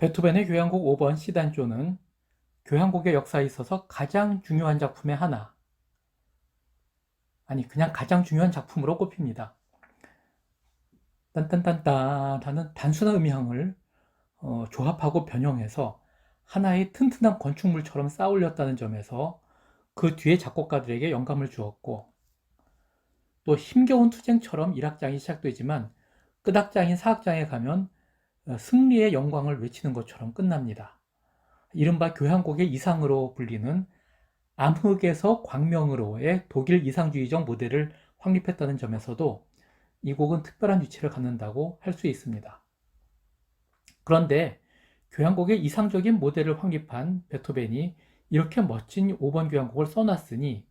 베토벤의 교향곡 5번 C단조는 교향곡의 역사에 있어서 가장 중요한 작품의 하나, 아니 그냥 가장 중요한 작품으로 꼽힙니다. 딴딴딴딴 하는 단순한 음향을 조합하고 변형해서 하나의 튼튼한 건축물처럼 쌓아올렸다는 점에서 그 뒤에 작곡가들에게 영감을 주었고, 또 힘겨운 투쟁처럼 1악장이 시작되지만 끝악장인 4악장에 가면 승리의 영광을 외치는 것처럼 끝납니다. 이른바 교향곡의 이상으로 불리는 암흑에서 광명으로의 독일 이상주의적 모델을 확립했다는 점에서도 이 곡은 특별한 위치를 갖는다고 할 수 있습니다. 그런데 교향곡의 이상적인 모델을 확립한 베토벤이 이렇게 멋진 5번 교향곡을 써놨으니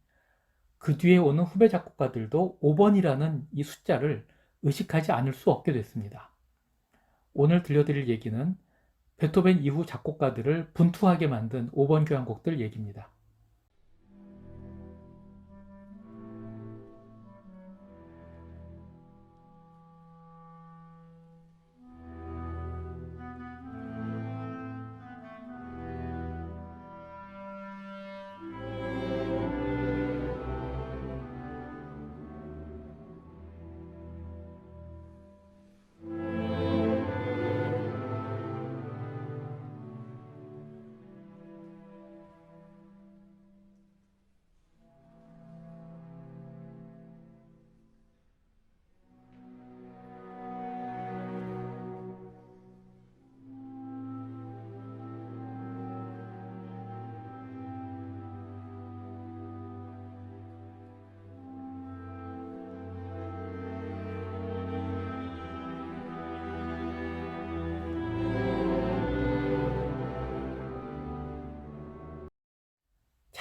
그 뒤에 오는 후배 작곡가들도 5번이라는 이 숫자를 의식하지 않을 수 없게 됐습니다. 오늘 들려드릴 얘기는 베토벤 이후 작곡가들을 분투하게 만든 5번 교향곡들 얘기입니다.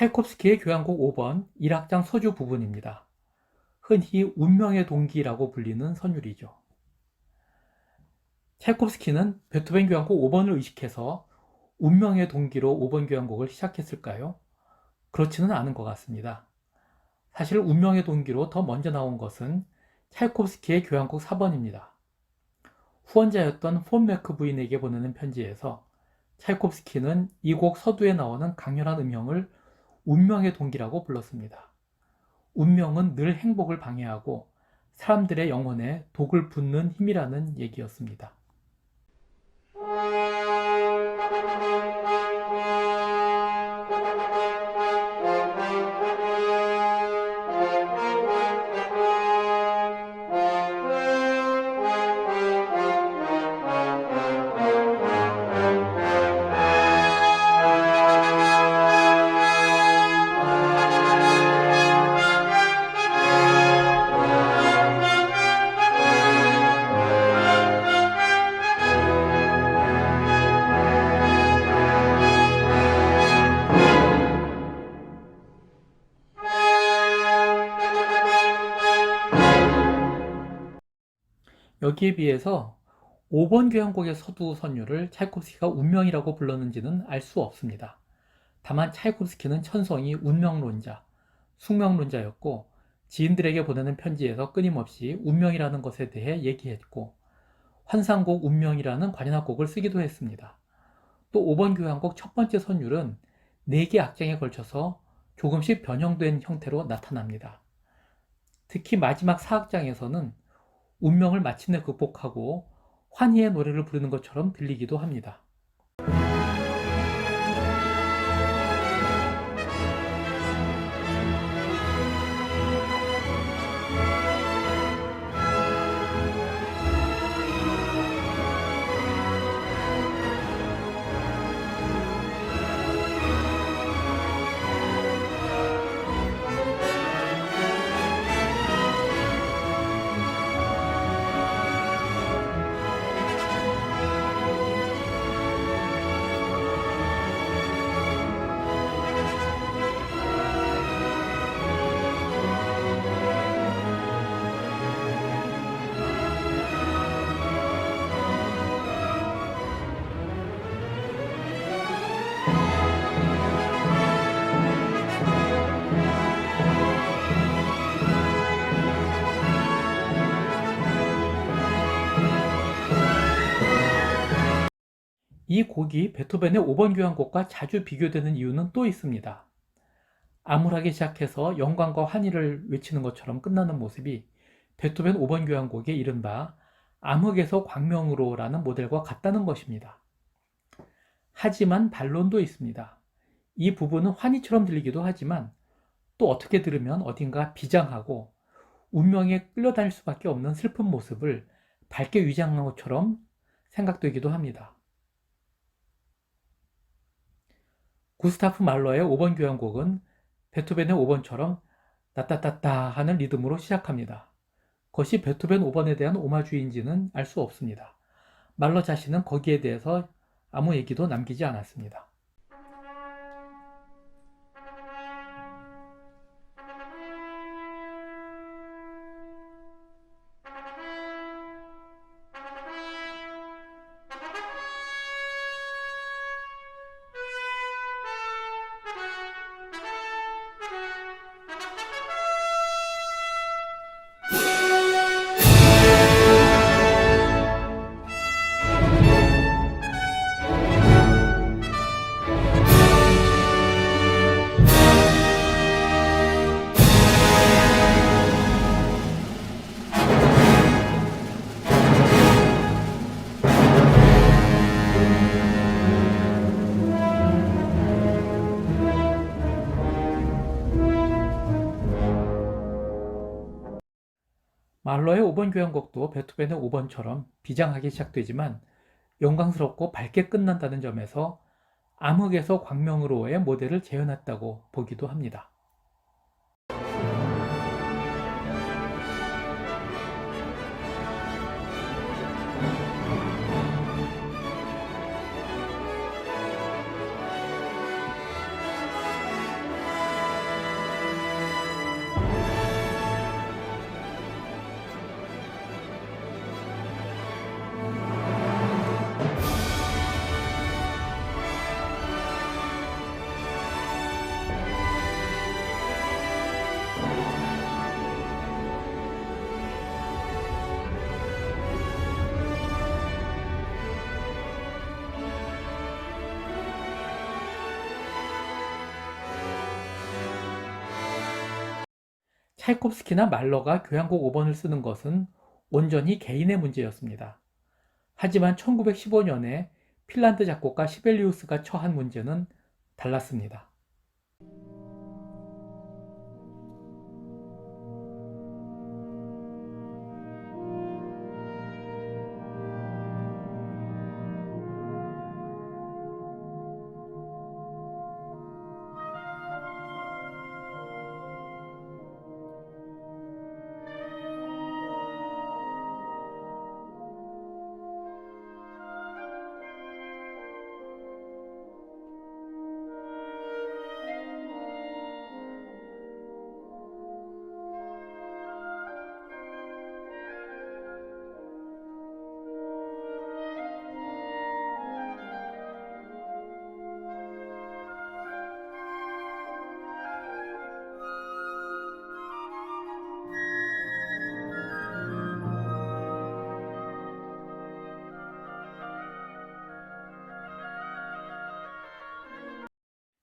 차이콥스키의 교향곡 5번 1악장 서주 부분입니다. 흔히 운명의 동기라고 불리는 선율이죠. 차이콥스키는 베토벤 교향곡 5번을 의식해서 운명의 동기로 5번 교향곡을 시작했을까요? 그렇지는 않은 것 같습니다. 사실 운명의 동기로 더 먼저 나온 것은 차이콥스키의 교향곡 4번입니다. 후원자였던 폰 메크 부인에게 보내는 편지에서 차이콥스키는 이 곡 서두에 나오는 강렬한 음형을 운명의 동기라고 불렀습니다. 운명은 늘 행복을 방해하고 사람들의 영혼에 독을 붓는 힘이라는 얘기였습니다. 여기에 비해서 5번 교향곡의 서두 선율을 차이콥스키가 운명이라고 불렀는지는 알 수 없습니다. 다만 차이콥스키는 천성이 운명론자, 숙명론자였고 지인들에게 보내는 편지에서 끊임없이 운명이라는 것에 대해 얘기했고 환상곡 운명이라는 관현악곡을 쓰기도 했습니다. 또 5번 교향곡 첫 번째 선율은 4개 악장에 걸쳐서 조금씩 변형된 형태로 나타납니다. 특히 마지막 4악장에서는 운명을 마침내 극복하고 환희의 노래를 부르는 것처럼 들리기도 합니다. 이 곡이 베토벤의 5번 교향곡과 자주 비교되는 이유는 또 있습니다. 암울하게 시작해서 영광과 환희를 외치는 것처럼 끝나는 모습이 베토벤 5번 교향곡의 이른바 암흑에서 광명으로라는 모델과 같다는 것입니다. 하지만 반론도 있습니다. 이 부분은 환희처럼 들리기도 하지만 또 어떻게 들으면 어딘가 비장하고 운명에 끌려다닐 수밖에 없는 슬픈 모습을 밝게 위장한 것처럼 생각되기도 합니다. 구스타프 말러의 5번 교향곡은 베토벤의 5번처럼 따따따따 하는 리듬으로 시작합니다. 그것이 베토벤 5번에 대한 오마주인지는 알 수 없습니다. 말러 자신은 거기에 대해서 아무 얘기도 남기지 않았습니다. 말러의 5번 교향곡도 베토벤의 5번처럼 비장하게 시작되지만 영광스럽고 밝게 끝난다는 점에서 암흑에서 광명으로의 모델을 재현했다고 보기도 합니다. 차이콥스키나 말러가 교향곡 5번을 쓰는 것은 온전히 개인의 문제였습니다. 하지만 1915년에 핀란드 작곡가 시벨리우스가 처한 문제는 달랐습니다.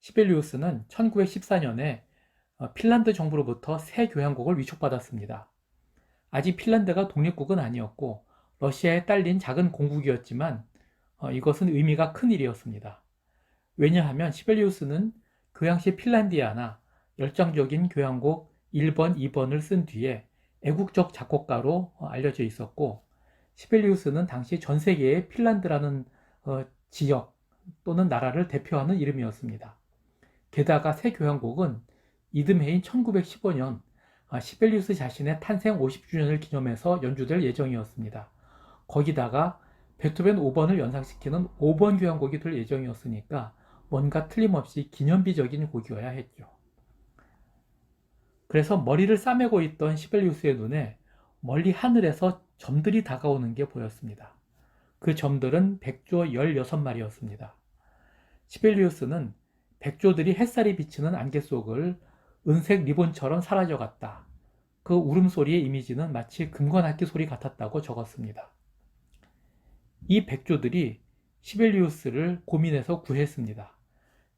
시벨리우스는 1914년에 핀란드 정부로부터 새 교향곡을 위촉받았습니다. 아직 핀란드가 독립국은 아니었고 러시아에 딸린 작은 공국이었지만 이것은 의미가 큰 일이었습니다. 왜냐하면 시벨리우스는 교향시 핀란디아나 열정적인 교향곡 1번, 2번을 쓴 뒤에 애국적 작곡가로 알려져 있었고 시벨리우스는 당시 전 세계의 핀란드라는 지역 또는 나라를 대표하는 이름이었습니다. 게다가 새 교향곡은 이듬해인 1915년 시벨리우스 자신의 탄생 50주년을 기념해서 연주될 예정이었습니다. 거기다가 베토벤 5번을 연상시키는 5번 교향곡이 될 예정이었으니까 뭔가 틀림없이 기념비적인 곡이어야 했죠. 그래서 머리를 싸매고 있던 시벨리우스의 눈에 멀리 하늘에서 점들이 다가오는 게 보였습니다. 그 점들은 백조 16마리였습니다. 시벨리우스는 백조들이 햇살이 비치는 안개 속을 은색 리본처럼 사라져갔다. 그 울음소리의 이미지는 마치 금관악기 소리 같았다고 적었습니다. 이 백조들이 시벨리우스를 고민해서 구했습니다.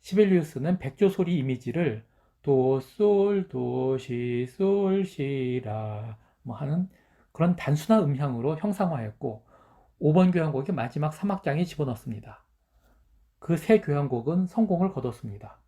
시벨리우스는 백조소리 이미지를 도, 솔, 도, 시, 솔, 시, 라 하는 그런 단순한 음향으로 형상화했고 5번 교향곡의 마지막 3악장에 집어넣습니다. 그 세 교향곡은 성공을 거뒀습니다.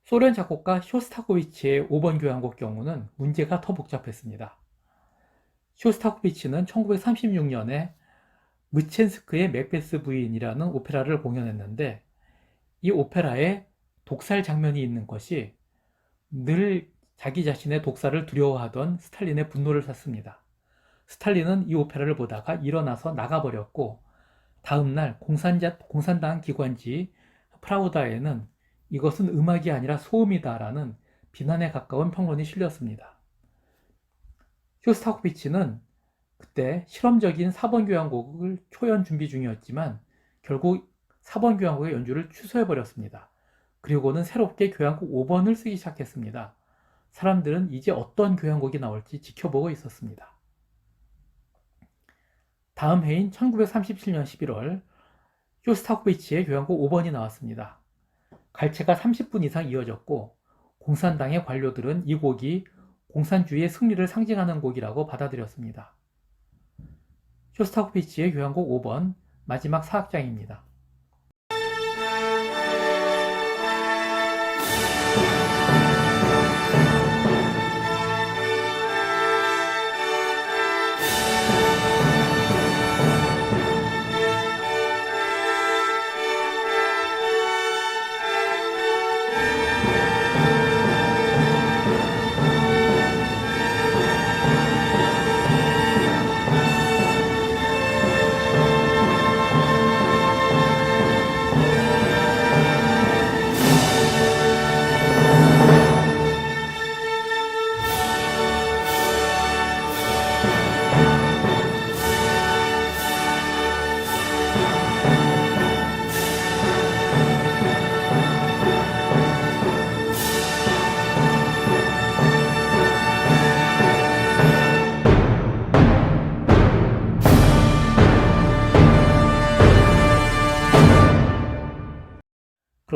소련 작곡가 쇼스타코비치의 5번 교향곡 경우는 문제가 더 복잡했습니다. 쇼스타코비치는 1936년에 무첸스크의 맥베스 부인이라는 오페라를 공연했는데 이 오페라에 독살 장면이 있는 것이 늘 자기 자신의 독살을 두려워하던 스탈린의 분노를 샀습니다. 스탈린은 이 오페라를 보다가 일어나서 나가버렸고 다음날 공산당 기관지 프라우다에는 이것은 음악이 아니라 소음이다라는 비난에 가까운 평론이 실렸습니다. 쇼스타코비치는 그때 실험적인 4번 교향곡을 초연 준비 중이었지만 결국 4번 교향곡의 연주를 취소해버렸습니다. 그리고는 새롭게 교향곡 5번을 쓰기 시작했습니다. 사람들은 이제 어떤 교향곡이 나올지 지켜보고 있었습니다. 다음 해인 1937년 11월 쇼스타코비치의 교향곡 5번이 나왔습니다. 갈채가 30분 이상 이어졌고 공산당의 관료들은 이 곡이 공산주의의 승리를 상징하는 곡이라고 받아들였습니다. 쇼스타코비치의 교향곡 5번 마지막 4악장입니다.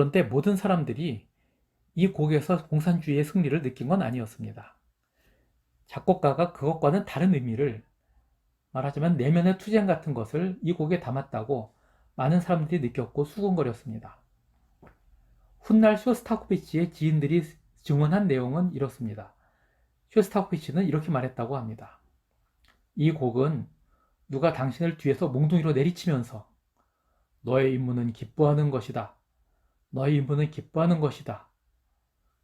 그런데 모든 사람들이 이 곡에서 공산주의의 승리를 느낀 건 아니었습니다. 작곡가가 그것과는 다른 의미를 말하자면 내면의 투쟁 같은 것을 이 곡에 담았다고 많은 사람들이 느꼈고 수군거렸습니다. 훗날 쇼스타코비치의 지인들이 증언한 내용은 이렇습니다. 쇼스타코비치는 이렇게 말했다고 합니다. 이 곡은 누가 당신을 뒤에서 몽둥이로 내리치면서 너의 임무는 기뻐하는 것이다. 너의 임무는 기뻐하는 것이다.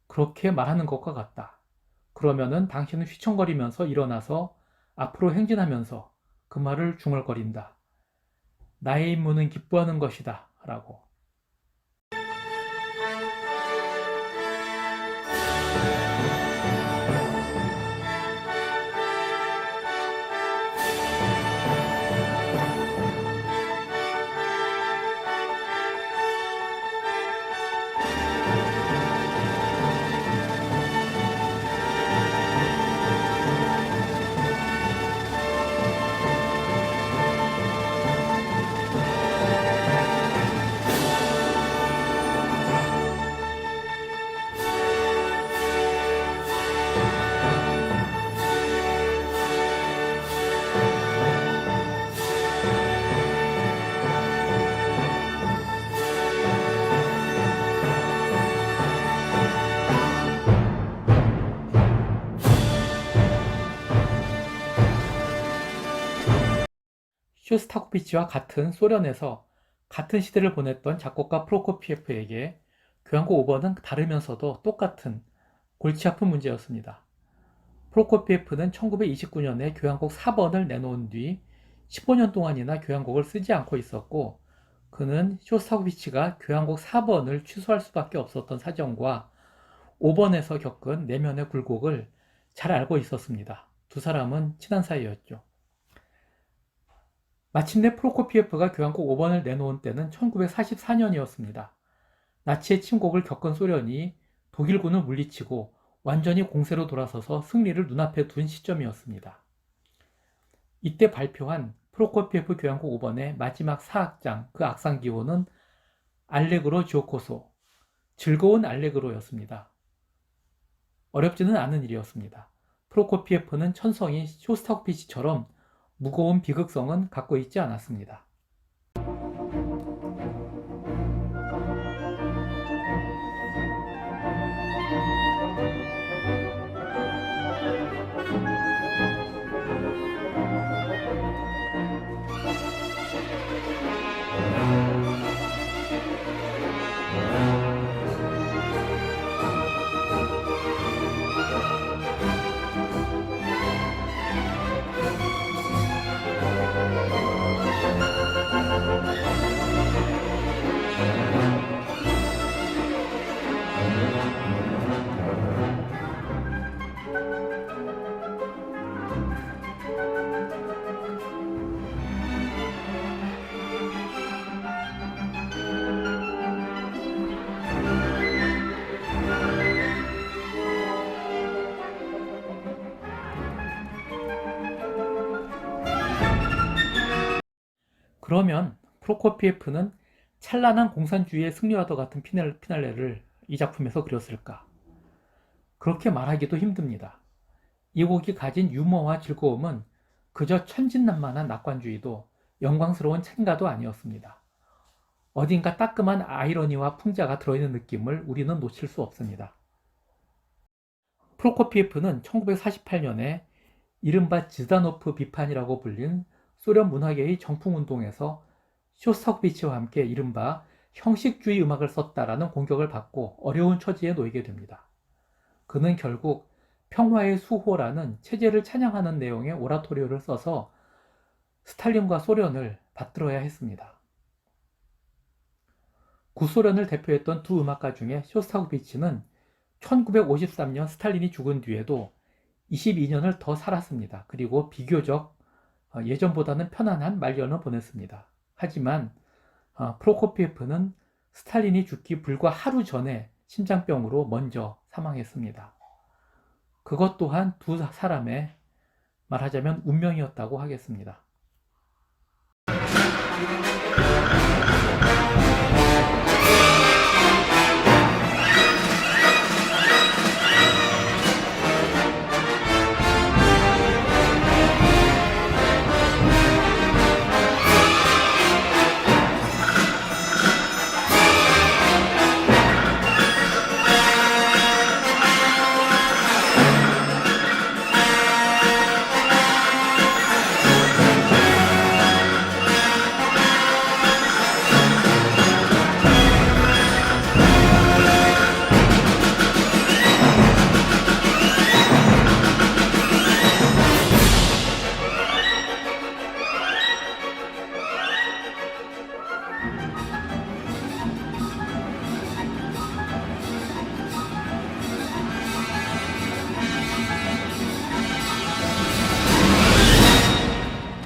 그렇게 말하는 것과 같다. 그러면은 당신은 휘청거리면서 일어나서 앞으로 행진하면서 그 말을 중얼거린다. 나의 임무는 기뻐하는 것이다. 라고. 쇼스타코비치와 같은 소련에서 같은 시대를 보냈던 작곡가 프로코피예프에게 교향곡 5번은 다르면서도 똑같은 골치 아픈 문제였습니다. 프로코피예프는 1929년에 교향곡 4번을 내놓은 뒤 15년 동안이나 교향곡을 쓰지 않고 있었고, 그는 쇼스타코비치가 교향곡 4번을 취소할 수밖에 없었던 사정과 5번에서 겪은 내면의 굴곡을 잘 알고 있었습니다. 두 사람은 친한 사이였죠. 마침내 프로코피예프가 교향곡 5번을 내놓은 때는 1944년이었습니다. 나치의 침공을 겪은 소련이 독일군을 물리치고 완전히 공세로 돌아서서 승리를 눈앞에 둔 시점이었습니다. 이때 발표한 프로코피예프 교향곡 5번의 마지막 4악장, 그 악상 기호는 알레그로 지오코소, 즐거운 알레그로였습니다. 어렵지는 않은 일이었습니다. 프로코피예프는 천성이 쇼스타코비치처럼 무거운 비극성은 갖고 있지 않았습니다. 그러면 프로코피예프는 찬란한 공산주의의 승리와도 같은 피날레를 이 작품에서 그렸을까? 그렇게 말하기도 힘듭니다. 이 곡이 가진 유머와 즐거움은 그저 천진난만한 낙관주의도 영광스러운 찬가도 아니었습니다. 어딘가 따끔한 아이러니와 풍자가 들어있는 느낌을 우리는 놓칠 수 없습니다. 프로코피예프는 1948년에 이른바 지다노프 비판이라고 불린 소련 문화계의 정풍운동에서 쇼스타코비치와 함께 이른바 형식주의 음악을 썼다라는 공격을 받고 어려운 처지에 놓이게 됩니다. 그는 결국 평화의 수호라는 체제를 찬양하는 내용의 오라토리오를 써서 스탈린과 소련을 받들어야 했습니다. 구소련을 대표했던 두 음악가 중에 쇼스타코비치는 1953년 스탈린이 죽은 뒤에도 22년을 더 살았습니다. 그리고 비교적 예전보다는 편안한 말년을 보냈습니다. 하지만 프로코피예프는 스탈린이 죽기 불과 하루 전에 심장병으로 먼저 사망했습니다. 그것 또한 두 사람의 말하자면 운명이었다고 하겠습니다.